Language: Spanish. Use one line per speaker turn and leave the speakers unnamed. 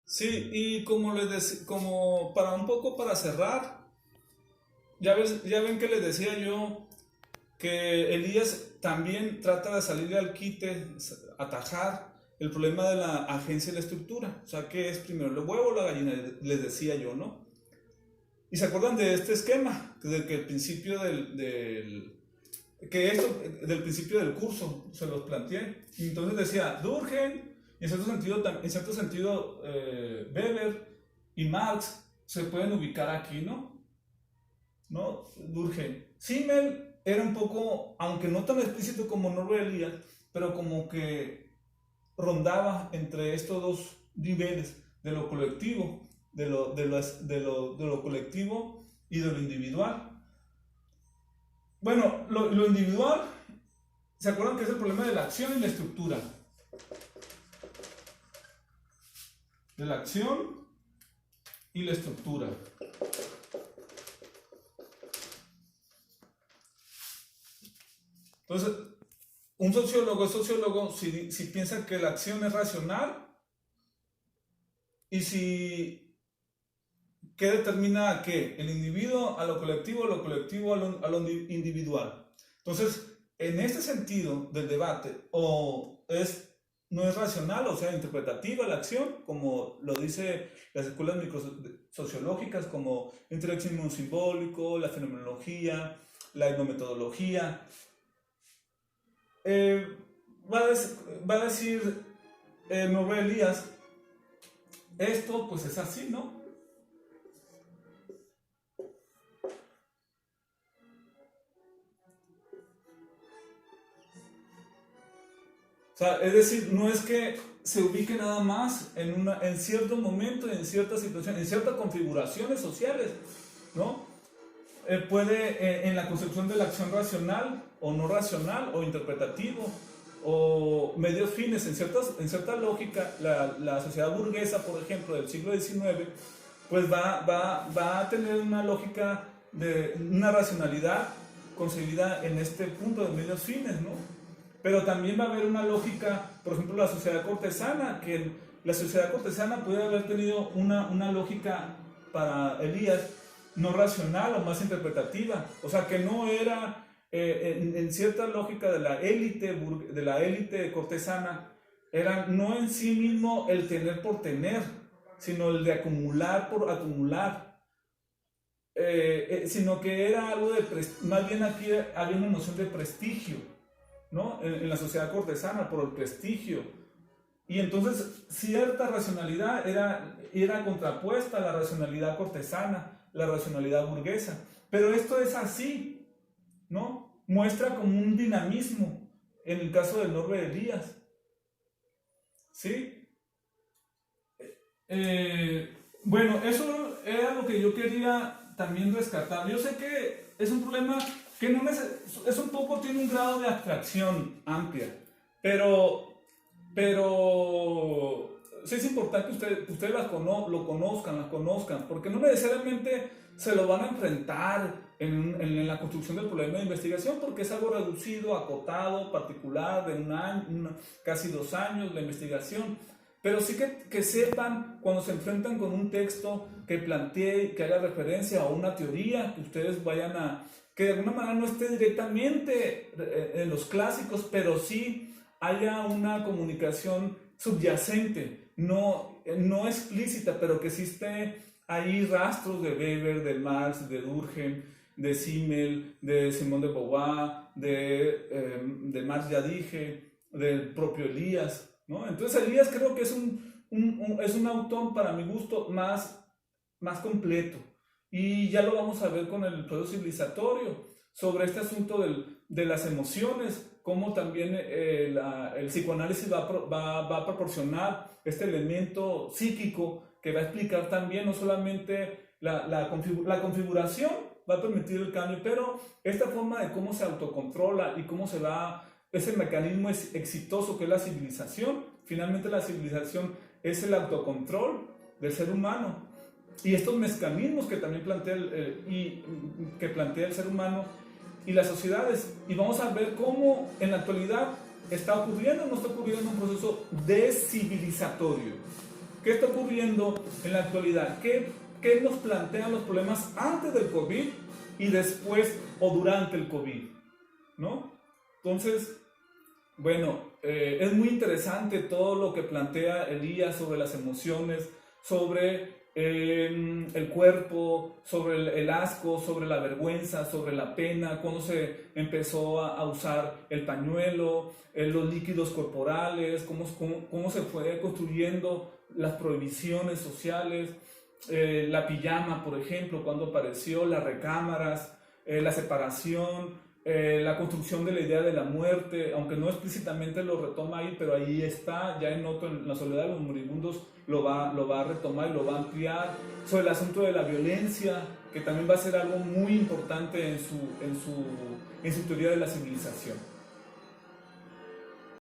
Sí, y como como para un poco para cerrar, ya ven que les decía yo que Elías también trata de salirle al quite, atajar el problema de la agencia y la estructura. O sea, ¿qué es primero, el huevo o la gallina? Les decía yo, ¿no? Y se acuerdan de este esquema, del que el principio que esto, del principio del curso se los planteé. Y entonces decía, Durkheim, y en cierto sentido Weber y Marx se pueden ubicar aquí, ¿no? ¿No? Durkheim. Simmel era un poco, aunque no tan explícito como Norbert Elias, pero como que rondaba entre estos dos niveles de lo colectivo, de lo colectivo y de lo individual. Bueno, lo individual, ¿se acuerdan que es el problema de la acción y la estructura? De la acción y la estructura. Entonces, un sociólogo es sociólogo si piensa que la acción es racional y si, ¿qué determina a qué? El individuo a lo colectivo a lo individual. Entonces, en este sentido del debate, no es racional, o sea, interpretativa la acción, como lo dice las escuelas microsociológicas, como interaccionismo simbólico, la fenomenología, la etnometodología. Eh, va a decir Norbert Elias, esto pues es así, ¿no? O sea, es decir, no es que se ubique nada más en cierto momento, en cierta situación, en ciertas configuraciones sociales, ¿no? En la concepción de la acción racional o no racional o interpretativo o medios fines, en cierta lógica, la sociedad burguesa, por ejemplo, del siglo XIX, pues va a tener una lógica de una racionalidad concebida en este punto de medios fines, ¿no? Pero también va a haber una lógica, por ejemplo, la sociedad cortesana, que la sociedad cortesana puede haber tenido una lógica para Elías no racional o más interpretativa, o sea que no era en cierta lógica de la élite cortesana, era no en sí mismo el tener por tener, sino el de acumular por acumular, sino que era algo más bien aquí había una noción de prestigio, ¿no? En la sociedad cortesana, por el prestigio. Y entonces cierta racionalidad era contrapuesta a la racionalidad cortesana, la racionalidad burguesa. Pero esto es así, ¿no? Muestra como un dinamismo en el caso de Norbert Elias. ¿Sí? Bueno, eso era lo que yo quería también rescatar. Yo sé que es un problema que no es un poco, tiene un grado de abstracción amplia, pero sí es importante que ustedes lo conozcan, las conozcan, porque no necesariamente se lo van a enfrentar en la construcción del problema de investigación, porque es algo reducido, acotado, particular, de un año, casi 2 años la investigación. Pero sí que sepan cuando se enfrentan con un texto que plantee, que haga referencia a una teoría, que ustedes vayan que de alguna manera no esté directamente en los clásicos, pero sí haya una comunicación subyacente, no explícita, pero que sí esté ahí rastros de Weber, de Marx, de Durkheim, de Simmel, de Simone de Beauvoir, de Marx ya dije, del propio Elías, ¿no? Entonces Elías creo que es un autor para mi gusto más completo. Y ya lo vamos a ver con el proceso civilizatorio, sobre este asunto de las emociones, cómo también el psicoanálisis va a proporcionar este elemento psíquico que va a explicar también no solamente la configuración, va a permitir el cambio, pero esta forma de cómo se autocontrola y cómo se va, ese mecanismo es exitoso que es la civilización. Finalmente la civilización es el autocontrol del ser humano. Y estos mecanismos que también plantea el ser humano y las sociedades. Y vamos a ver cómo en la actualidad está ocurriendo o no está ocurriendo un proceso descivilizatorio, ¿Qué está ocurriendo en la actualidad? ¿Qué nos plantean los problemas antes del COVID y después o durante el COVID? ¿No? Entonces, bueno, es muy interesante todo lo que plantea Elías sobre las emociones, sobre el cuerpo, sobre el asco, sobre la vergüenza, sobre la pena, cuando se empezó a usar el pañuelo, los líquidos corporales, cómo se fue construyendo las prohibiciones sociales, la pijama, por ejemplo, cuando apareció, las recámaras, la separación, la construcción de la idea de la muerte, aunque no explícitamente lo retoma ahí, pero ahí está, ya en Otto, en La soledad de los moribundos, lo va a retomar y lo va a ampliar, sobre el asunto de la violencia, que también va a ser algo muy importante en su teoría de la civilización.